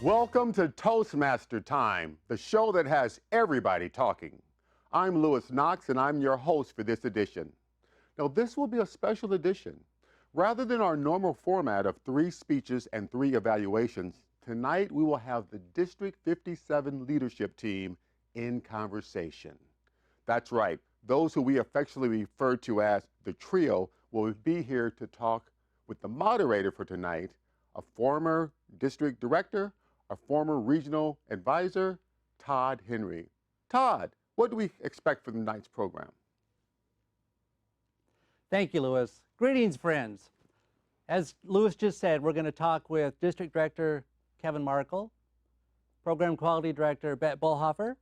Welcome to Toastmaster Time, the show that has everybody talking. I'm Lewis Knox, and I'm your host for this edition. Now, this will be a special edition. Rather than our normal format of 3 speeches and 3 evaluations, tonight we will have the District 57 leadership team in conversation. That's right, those who we affectionately refer to as the trio will be here to talk with the moderator for tonight, a former district director, a former regional advisor, Todd Henry. Todd, what do we expect from tonight's program? Thank you, Lewis. Greetings, friends. As Lewis just said, we're going to talk with District Director Kevin Markl, Program Quality Director Bett Bollhoefer,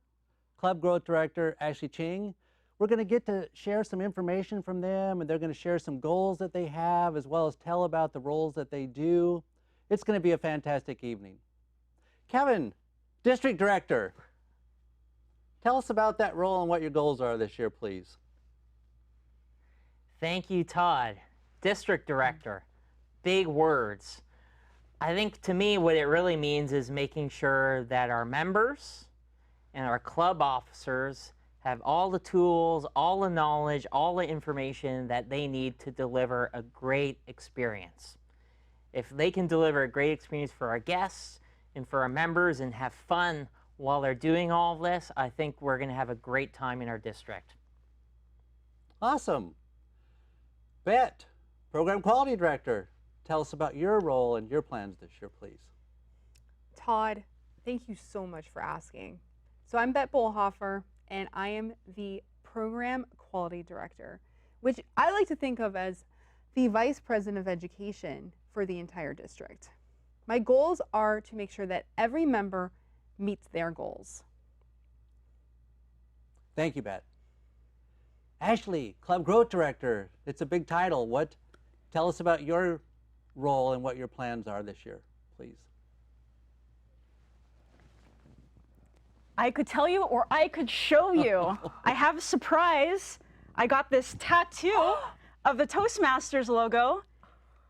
Club Growth Director Ashley Ching. We're going to get to share some information from them, and they're going to share some goals that they have, as well as tell about the roles that they do. It's going to be a fantastic evening. Kevin, District Director, tell us about that role and what your goals are this year, please. Thank you, Todd. District Director, big words. I think to me what it really means is making sure that our members and our club officers have all the tools, all the knowledge, all the information that they need to deliver a great experience. If they can deliver a great experience for our guests and for our members and have fun while they're doing all of this, I think we're going to have a great time in our district. Awesome. Bett, Program Quality Director, tell us about your role and your plans this year, please. Todd, thank you so much for asking. So I'm Bett Bollhoefer, and I am the Program Quality Director, which I like to think of as the Vice President of Education for the entire district. My goals are to make sure that every member meets their goals. Thank you, Bett. Ashley, Club Growth Director. It's a big title. Tell us about your role and what your plans are this year, please. I could tell you or I could show you. I have a surprise. I got this tattoo of the Toastmasters logo.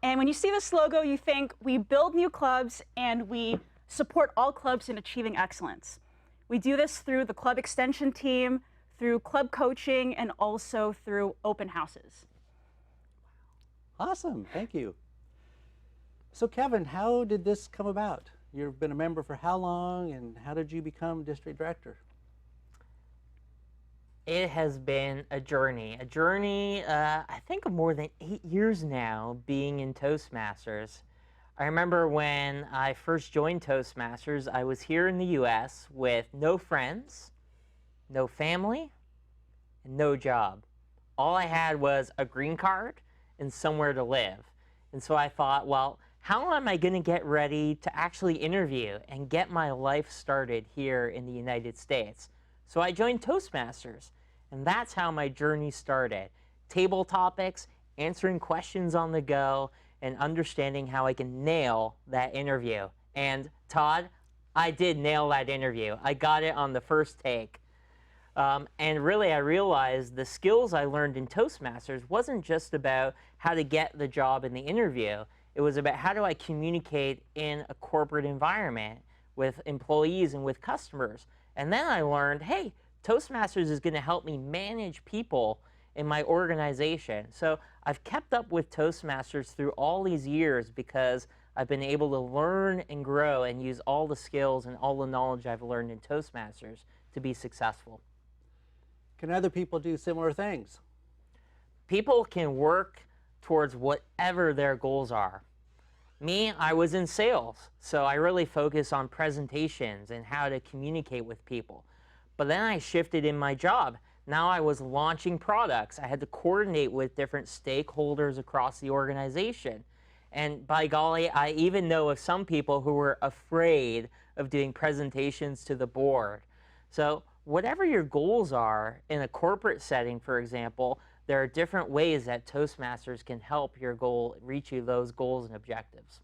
And when you see this logo, you think we build new clubs and we support all clubs in achieving excellence. We do this through the club extension team, through club coaching, and also through open houses. Awesome, thank you. So Kevin, how did this come about? You've been a member for how long, and how did you become district director? It has been a journey, I think of more than 8 years now being in Toastmasters. I remember when I first joined Toastmasters, I was here in the US with no friends, no family, and no job. All I had was a green card and somewhere to live. And so I thought, well, how am I going to get ready to actually interview and get my life started here in the United States? So I joined Toastmasters, and that's how my journey started. Table topics, answering questions on the go, and understanding how I can nail that interview. And Todd, I did nail that interview. I got it on the first take. And really, I realized the skills I learned in Toastmasters wasn't just about how to get the job in the interview. It was about how do I communicate in a corporate environment with employees and with customers. And then I learned, hey, Toastmasters is going to help me manage people in my organization. So I've kept up with Toastmasters through all these years because I've been able to learn and grow and use all the skills and all the knowledge I've learned in Toastmasters to be successful. Can other people do similar things? People can work towards whatever their goals are. Me, I was in sales, so I really focus on presentations and how to communicate with people. But then I shifted in my job. Now I was launching products. I had to coordinate with different stakeholders across the organization. And by golly, I even know of some people who were afraid of doing presentations to the board. So whatever your goals are in a corporate setting, for example, there are different ways that Toastmasters can help your goal reach you those goals and objectives.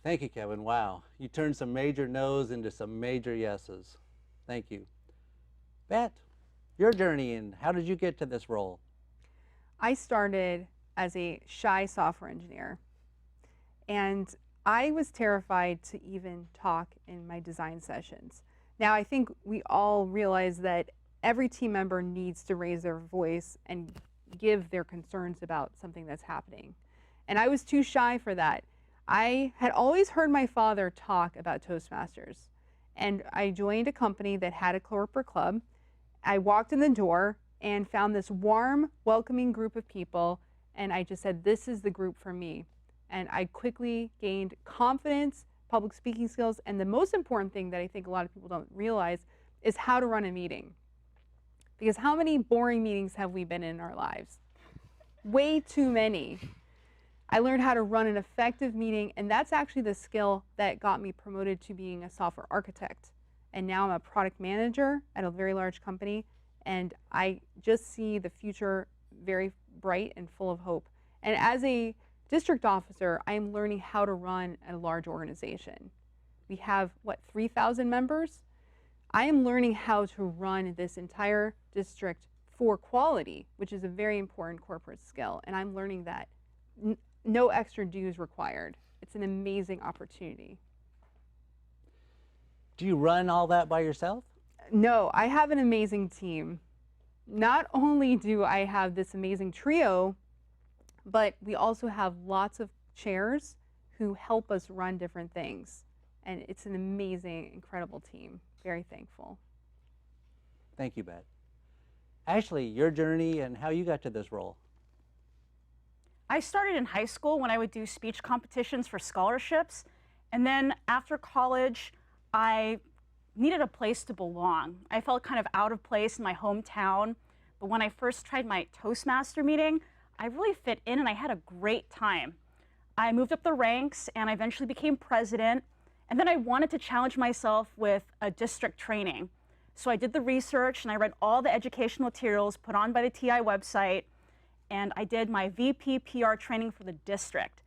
Thank you, Kevin. Wow. You turned some major no's into some major yeses. Thank you. Bett, your journey and how did you get to this role? I started as a shy software engineer, and I was terrified to even talk in my design sessions. Now, I think we all realize that every team member needs to raise their voice and give their concerns about something that's happening. And I was too shy for that. I had always heard my father talk about Toastmasters, and I joined a company that had a corporate club. I walked in the door and found this warm, welcoming group of people, and I just said, this is the group for me. And I quickly gained confidence, public speaking skills, and the most important thing that I think a lot of people don't realize is how to run a meeting. Because how many boring meetings have we been in our lives? Way too many. I learned how to run an effective meeting, and that's actually the skill that got me promoted to being a software architect. And now I'm a product manager at a very large company, and I just see the future very bright and full of hope. And as a district officer, I am learning how to run a large organization. We have, what, 3,000 members? I am learning how to run this entire district for quality, which is a very important corporate skill, and I'm learning that no extra dues required. It's an amazing opportunity. Do you run all that by yourself? No, I have an amazing team. Not only do I have this amazing trio, but we also have lots of chairs who help us run different things. And it's an amazing, incredible team. Very thankful. Thank you, Bett. Ashley, your journey and how you got to this role. I started in high school when I would do speech competitions for scholarships. And then after college, I needed a place to belong. I felt kind of out of place in my hometown. But when I first tried my Toastmaster meeting, I really fit in and I had a great time. I moved up the ranks and I eventually became president. And then I wanted to challenge myself with a district training. So I did the research and I read all the educational materials put on by the TI website, and I did my VP PR training for the district.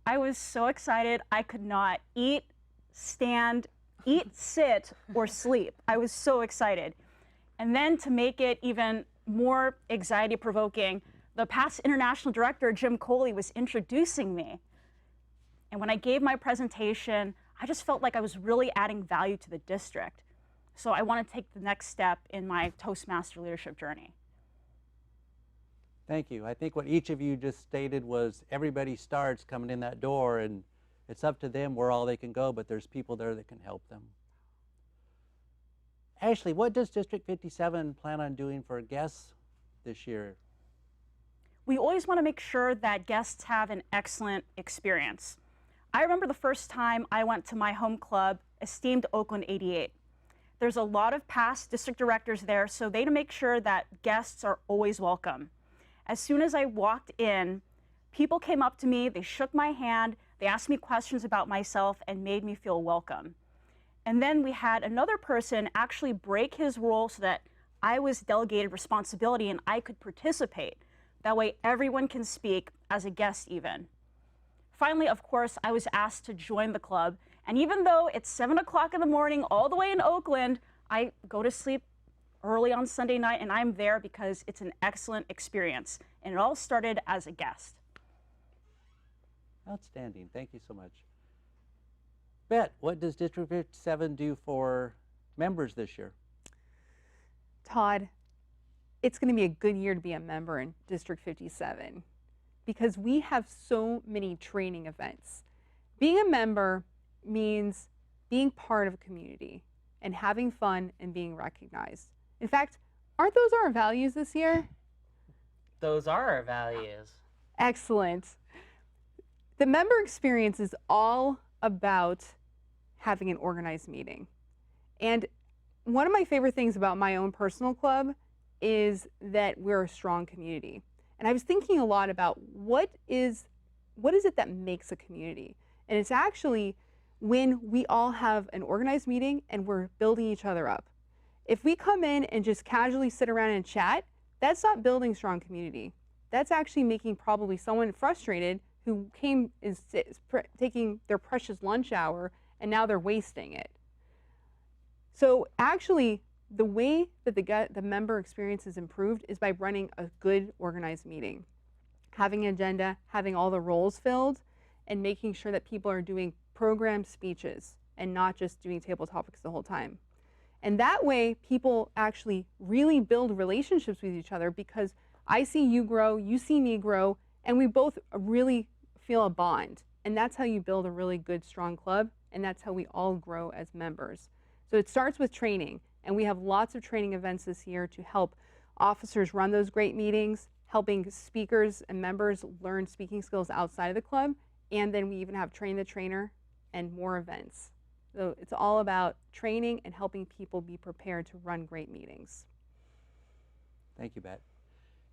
I was so excited I could not eat, stand, eat, sit, or sleep. I was so excited. And then to make it even more anxiety-provoking, the past international director, Jim Coley, was introducing me. And when I gave my presentation, I just felt like I was really adding value to the district. So I want to take the next step in my Toastmaster leadership journey. Thank you. I think what each of you just stated was everybody starts coming in that door, and it's up to them where all they can go, but there's people there that can help them. Ashley, what does District 57 plan on doing for guests this year? We always want to make sure that guests have an excellent experience. I remember the first time I went to my home club, esteemed Oakland 88. There's a lot of past district directors there, so they make sure that guests are always welcome. As soon as I walked in, people came up to me, they shook my hand, they asked me questions about myself and made me feel welcome. And then we had another person actually break his rule so that I was delegated responsibility and I could participate. That way everyone can speak, as a guest even. Finally, of course, I was asked to join the club. And even though it's 7 o'clock in the morning all the way in Oakland, I go to sleep early on Sunday night and I'm there because it's an excellent experience. And it all started as a guest. Outstanding. Thank you so much. Bett, what does District 57 do for members this year? Todd, it's going to be a good year to be a member in District 57 because we have so many training events. Being a member means being part of a community and having fun and being recognized. In fact, aren't those our values this year? Those are our values. Excellent. The member experience is all about having an organized meeting. And one of my favorite things about my own personal club is that we're a strong community. And I was thinking a lot about what is it that makes a community? And it's actually when we all have an organized meeting and we're building each other up. If we come in and just casually sit around and chat, that's not building strong community. That's actually making probably someone frustrated who is taking their precious lunch hour and now they're wasting it. So actually, the way that the member experience is improved is by running a good organized meeting, having an agenda, having all the roles filled, and making sure that people are doing program speeches and not just doing table topics the whole time. And that way, people actually really build relationships with each other because I see you grow, you see me grow, and we both really feel a bond. And that's how you build a really good, strong club, and that's how we all grow as members. So it starts with training, and we have lots of training events this year to help officers run those great meetings, helping speakers and members learn speaking skills outside of the club, and then we even have Train the Trainer and more events. So it's all about training and helping people be prepared to run great meetings. Thank you, Bett.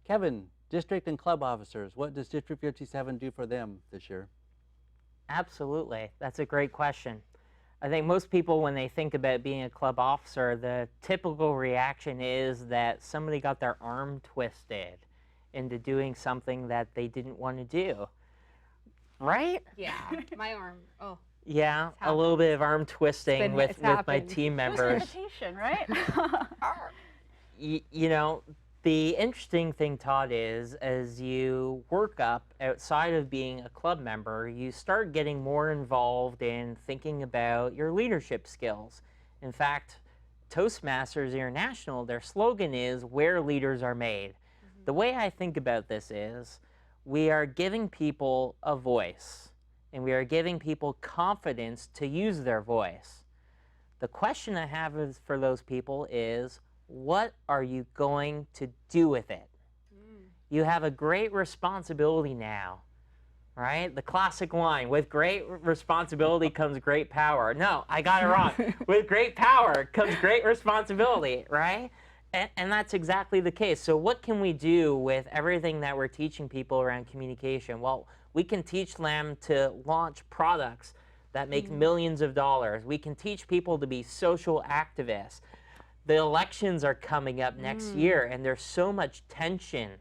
Kevin, district and club officers, what does District 57 do for them this year? Absolutely. That's a great question. I think most people, when they think about being a club officer, the typical reaction is that somebody got their arm twisted into doing something that they didn't want to do. Right? Yeah, my arm, oh. Yeah, a little bit of arm twisting with my team members. It was an invitation, right? You know, the interesting thing, Todd, is as you work up outside of being a club member, you start getting more involved in thinking about your leadership skills. In fact, Toastmasters International, their slogan is, "Where leaders are made." Mm-hmm. The way I think about this is, we are giving people a voice, and we are giving people confidence to use their voice. The question I have for those people is, what are you going to do with it? You have a great responsibility now, right? The classic line, with great responsibility comes great power. No, I got it wrong. With great power comes great responsibility, right? And that's exactly the case. So what can we do with everything that we're teaching people around communication? Well, we can teach them to launch products that make millions of dollars. We can teach people to be social activists. The elections are coming up next year, and there's so much tension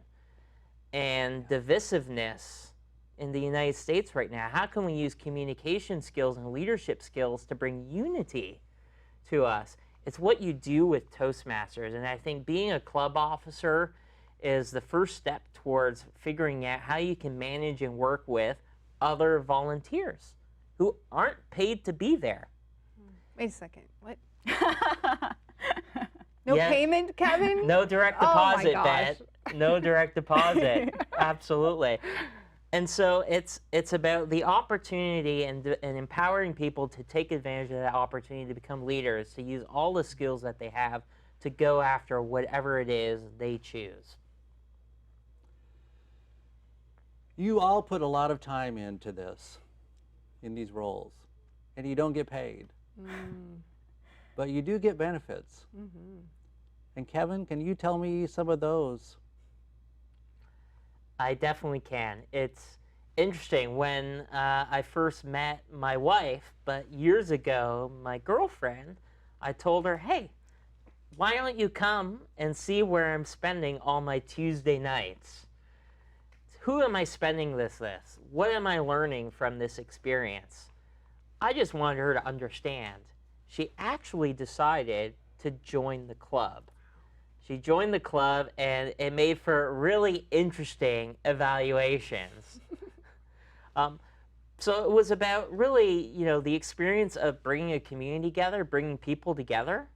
and divisiveness in the United States right now. How can we use communication skills and leadership skills to bring unity to us? It's what you do with Toastmasters, and I think being a club officer is the first step towards figuring out how you can manage and work with other volunteers who aren't paid to be there. Wait a second, what? No payment, Kevin? No direct deposit, Bett. No direct deposit. Absolutely. And so it's about the opportunity and empowering people to take advantage of that opportunity to become leaders, to use all the skills that they have to go after whatever it is they choose. You all put a lot of time into this, in these roles, and you don't get paid. But you do get benefits. And Kevin, can you tell me some of those? I definitely can. It's interesting. When I first met my wife, but years ago, my girlfriend, I told her, hey, why don't you come and see where I'm spending all my Tuesday nights? Who am I spending this with? What am I learning from this experience? I just wanted her to understand. She actually decided to join the club. She joined the club, and it made for really interesting evaluations. So it was about really, you know, the experience of bringing a community together, bringing people together,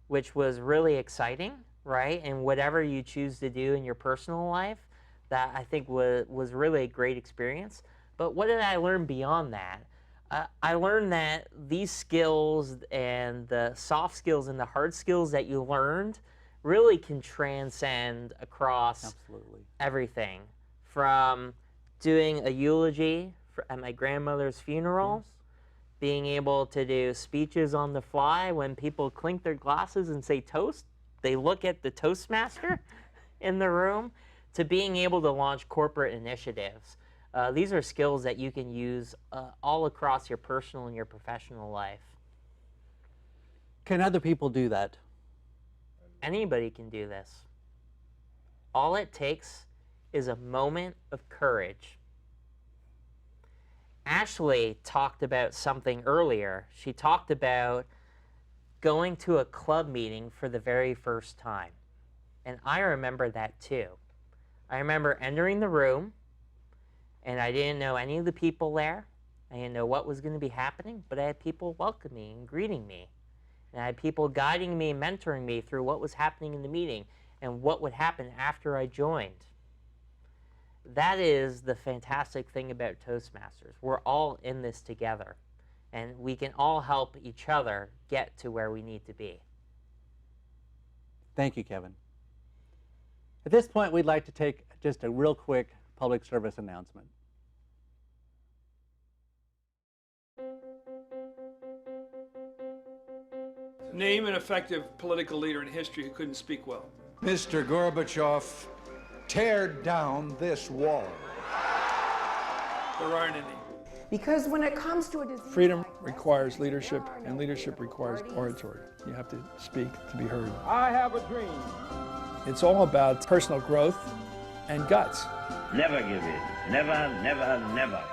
which was really exciting, right? And whatever you choose to do in your personal life, that I think was really a great experience. But what did I learn beyond that? I learned that these skills and the soft skills and the hard skills that you learned really can transcend across everything. From doing a eulogy at my grandmother's funeral, being able to do speeches on the fly when people clink their glasses and say toast, they look at the Toastmaster in the room, to being able to launch corporate initiatives. These are skills that you can use all across your personal and your professional life. Can other people do that? Anybody can do this. All it takes is a moment of courage. Ashley talked about something earlier. She talked about going to a club meeting for the very first time. And I remember that too. I remember entering the room, and I didn't know any of the people there. I didn't know what was going to be happening, but I had people welcoming me and greeting me. And I had people guiding me and mentoring me through what was happening in the meeting and what would happen after I joined. That is the fantastic thing about Toastmasters. We're all in this together, and we can all help each other get to where we need to be. Thank you, Kevin. At this point, we'd like to take just a real quick public service announcement. Name an effective political leader in history who couldn't speak well. Mr. Gorbachev, tear down this wall. There aren't any. Because when it comes to a disease Freedom like this, requires leadership, there are no and leadership requires parties. oratory. You have to speak to be heard. I have a dream. It's all about personal growth and guts. Never give in. Never, never, never.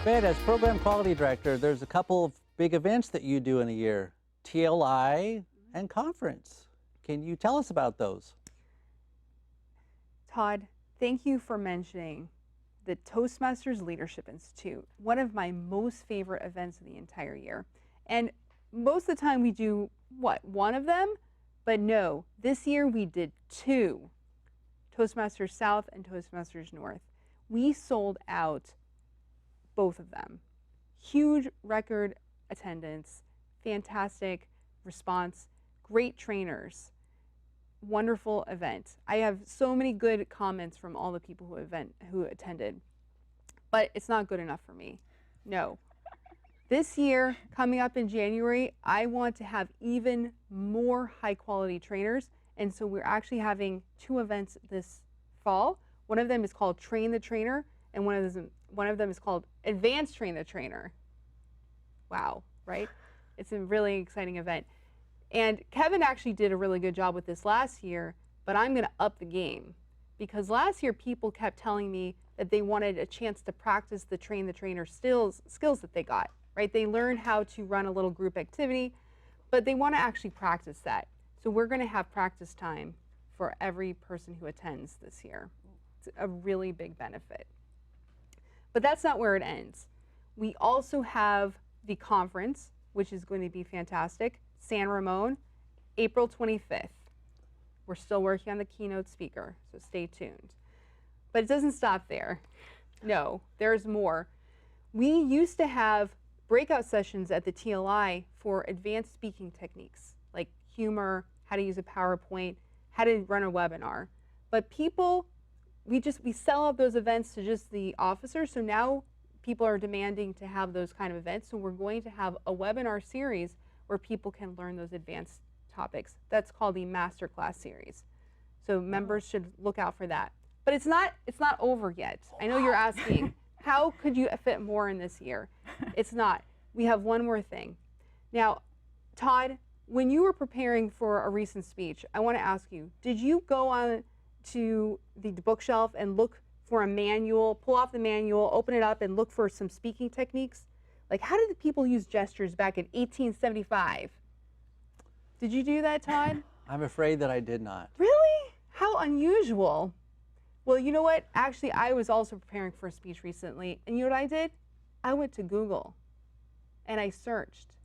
Bett, as Program Quality Director, there's a couple of big events that you do in a year, TLI and conference. Can you tell us about those? Todd, thank you for mentioning the Toastmasters Leadership Institute, one of my most favorite events of the entire year. And most of the time we do, what, one of them? But no, this year we did two, Toastmasters South and Toastmasters North. We sold out both of them. Huge record attendance, fantastic response, great trainers, wonderful event. I have so many good comments from all the people who attended, but it's not good enough for me. No. This year, coming up in January, I want to have even more high quality trainers, and so we're actually having two events this fall. One of them is called Train the Trainer, and one of them is called Advanced Train the Trainer. Wow, right? It's a really exciting event. And Kevin actually did a really good job with this last year, but I'm going to up the game. Because last year people kept telling me that they wanted a chance to practice the Train the Trainer skills that they got, right? They learned how to run a little group activity, but they want to actually practice that. So we're going to have practice time for every person who attends this year. It's a really big benefit. But that's not where it ends. We also have the conference, which is going to be fantastic, San Ramon, April 25th. We're still working on the keynote speaker, so stay tuned. But it doesn't stop there. No, there's more. We used to have breakout sessions at the TLI for advanced speaking techniques, like humor, how to use a PowerPoint, how to run a webinar. But people, we sell out those events to just the officers, so now people are demanding to have those kind of events, so we're going to have a webinar series where people can learn those advanced topics. That's called the Masterclass series. So members should look out for that. But it's not over yet. I know you're asking, how could you fit more in this year? It's not. We have one more thing. Now, Todd, when you were preparing for a recent speech, I want to ask you, did you go on to the bookshelf and look for a manual, pull off the manual, open it up and look for some speaking techniques? Like, how did the people use gestures back in 1875? Did you do that, Todd? I'm afraid that I did not. Really? How unusual. Well, you know what? Actually, I was also preparing for a speech recently, and you know what I did? I went to Google and I searched.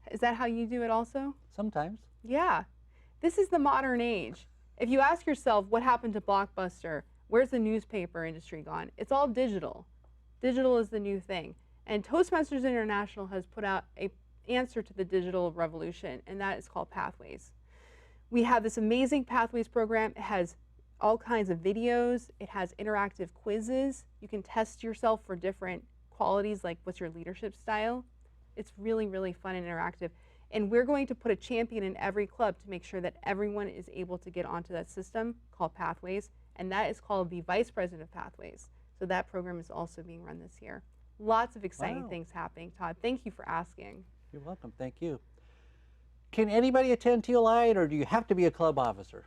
Is that how you do it also? Sometimes. Yeah. This is the modern age. If you ask yourself what happened to Blockbuster, where's the newspaper industry gone? It's all digital. Digital is the new thing. And Toastmasters International has put out an answer to the digital revolution, and that is called Pathways. We have this amazing Pathways program. It has all kinds of videos. It has interactive quizzes. You can test yourself for different qualities, like what's your leadership style. It's really, really fun and interactive. And we're going to put a champion in every club to make sure that everyone is able to get onto that system called Pathways, and that is called the Vice President of Pathways. So that program is also being run this year. Lots of exciting things happening. Todd, thank you for asking. You're welcome. Thank you. Can anybody attend TLI, or do you have to be a club officer?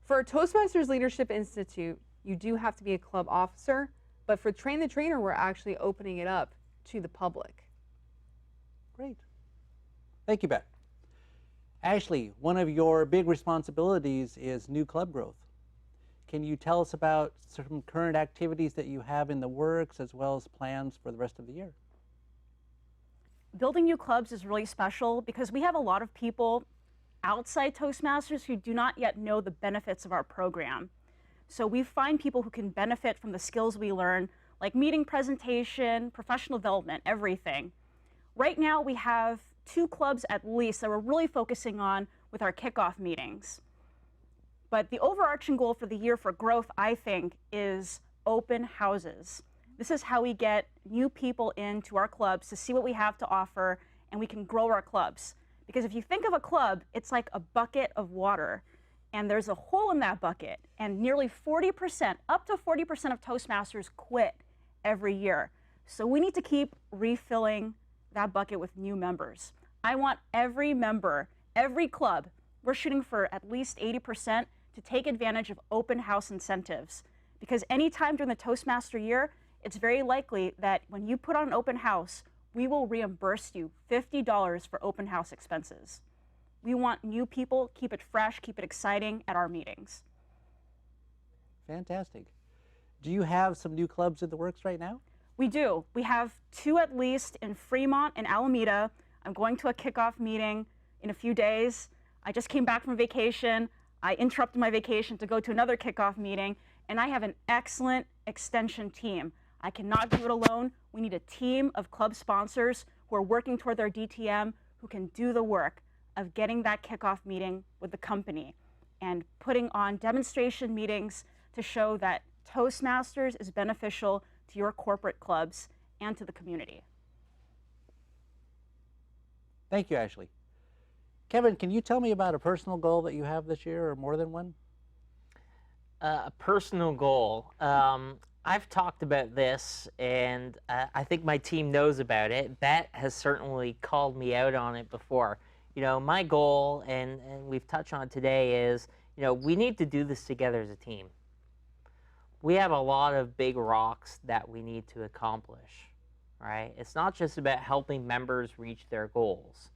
For Toastmasters Leadership Institute, you do have to be a club officer, but for Train the Trainer, we're actually opening it up to the public. Great. Thank you, Bett. Ashley, one of your big responsibilities is new club growth. Can you tell us about some current activities that you have in the works as well as plans for the rest of the year? Building new clubs is really special because we have a lot of people outside Toastmasters who do not yet know the benefits of our program. So we find people who can benefit from the skills we learn, like meeting presentation, professional development, everything. Right now we have 2 clubs at least that we're really focusing on with our kickoff meetings. But the overarching goal for the year for growth, I think, is open houses. This is how we get new people into our clubs to see what we have to offer, and we can grow our clubs. Because if you think of a club, it's like a bucket of water, and there's a hole in that bucket, and nearly 40%, up to 40% of Toastmasters quit every year. So we need to keep refilling that bucket with new members. I want every member, every club, we're shooting for at least 80% to take advantage of open house incentives. Because anytime during the Toastmaster year, it's very likely that when you put on an open house, we will reimburse you $50 for open house expenses. We want new people, keep it fresh, keep it exciting at our meetings. Fantastic. Do you have some new clubs in the works right now? We do. We have 2 at least in Fremont and Alameda. I'm going to a kickoff meeting in a few days. I just came back from vacation. I interrupted my vacation to go to another kickoff meeting, and I have an excellent extension team. I cannot do it alone. We need a team of club sponsors who are working toward their DTM, who can do the work of getting that kickoff meeting with the company and putting on demonstration meetings to show that Toastmasters is beneficial to your corporate clubs and to the community. Thank you, Ashley. Kevin, can you tell me about a personal goal that you have this year or more than one? A personal goal. I've talked about this, and I think my team knows about it. Bett has certainly called me out on it before. You know, my goal, and we've touched on it today, is, you know, we need to do this together as a team. We have a lot of big rocks that we need to accomplish, right? It's not just about helping members reach their goals.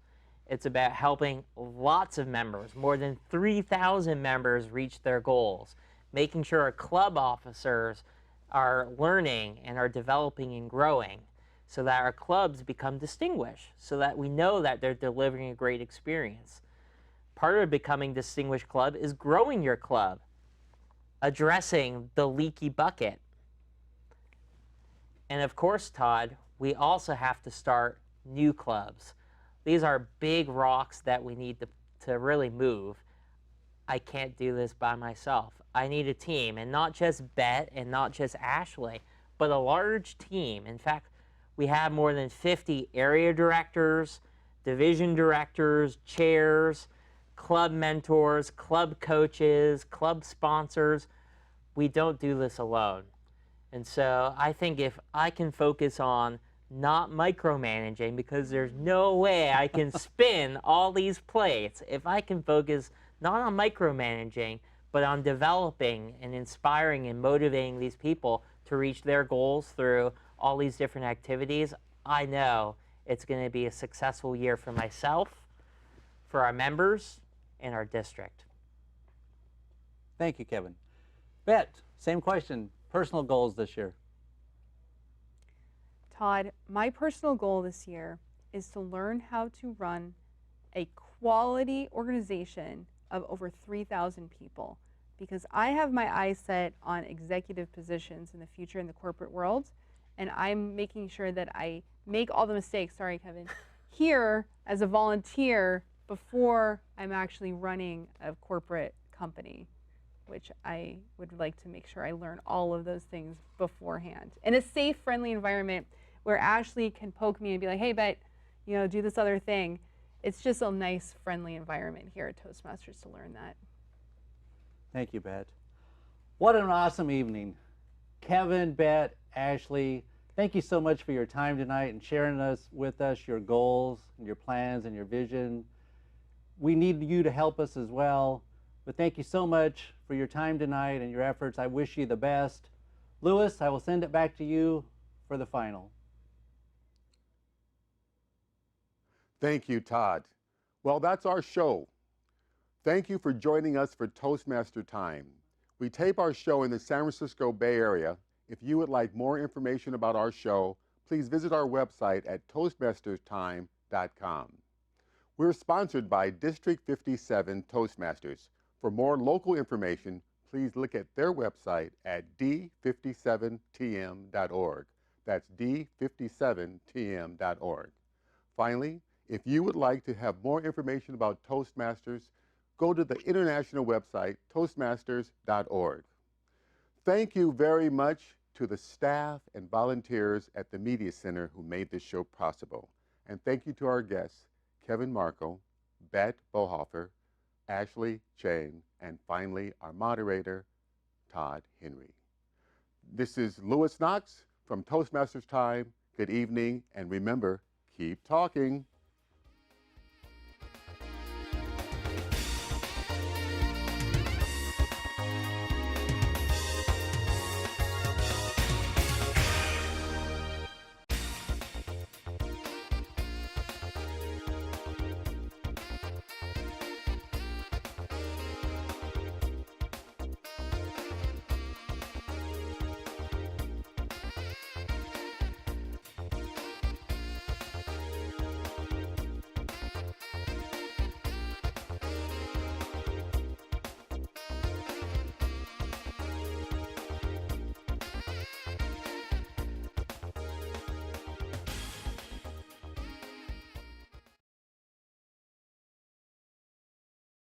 It's about helping lots of members, more than 3,000 members, reach their goals, making sure our club officers are learning and are developing and growing so that our clubs become distinguished, so that we know that they're delivering a great experience. Part of becoming distinguished club is growing your club, addressing the leaky bucket. And of course, Todd, we also have to start new clubs. These are big rocks that we need to really move. I can't do this by myself. I need a team, and not just Bett and not just Ashley, but a large team. In fact, we have more than 50 area directors, division directors, chairs, club mentors, club coaches, club sponsors. We don't do this alone. And so I think if I can focus on not micromanaging, because there's no way I can spin all these plates, if I can focus not on micromanaging, but on developing and inspiring and motivating these people to reach their goals through all these different activities, I know it's going to be a successful year for myself, for our members, and our district. Thank you, Kevin. Bett, same question. Personal goals this year. Todd, my personal goal this year is to learn how to run a quality organization of over 3,000 people, because I have my eyes set on executive positions in the future in the corporate world, and I'm making sure that I make all the mistakes, sorry Kevin, here as a volunteer before I'm actually running a corporate company, which I would like to make sure I learn all of those things beforehand. In a safe, friendly environment where Ashley can poke me and be like, hey, Bett, you know, do this other thing. It's just a nice, friendly environment here at Toastmasters to learn that. Thank you, Bett. What an awesome evening. Kevin, Bett, Ashley, thank you so much for your time tonight and sharing with us your goals and your plans and your vision. We need you to help us as well. But thank you so much for your time tonight and your efforts. I wish you the best. Louis, I will send it back to you for the final. Thank you, Todd. Well, that's our show. Thank you for joining us for Toastmaster Time. We tape our show in the San Francisco Bay Area. If you would like more information about our show, please visit our website at toastmasterstime.com. We're sponsored by District 57 Toastmasters. For more local information, please look at their website at d57tm.org. That's d57tm.org. Finally, if you would like to have more information about Toastmasters, go to the international website, toastmasters.org. Thank you very much to the staff and volunteers at the Media Center who made this show possible. And thank you to our guests, Kevin Markl, Bett Bollhoefer, Ashley Ching, and finally our moderator, Todd Henry. This is Louis Knox from Toastmasters Time. Good evening, and remember, keep talking.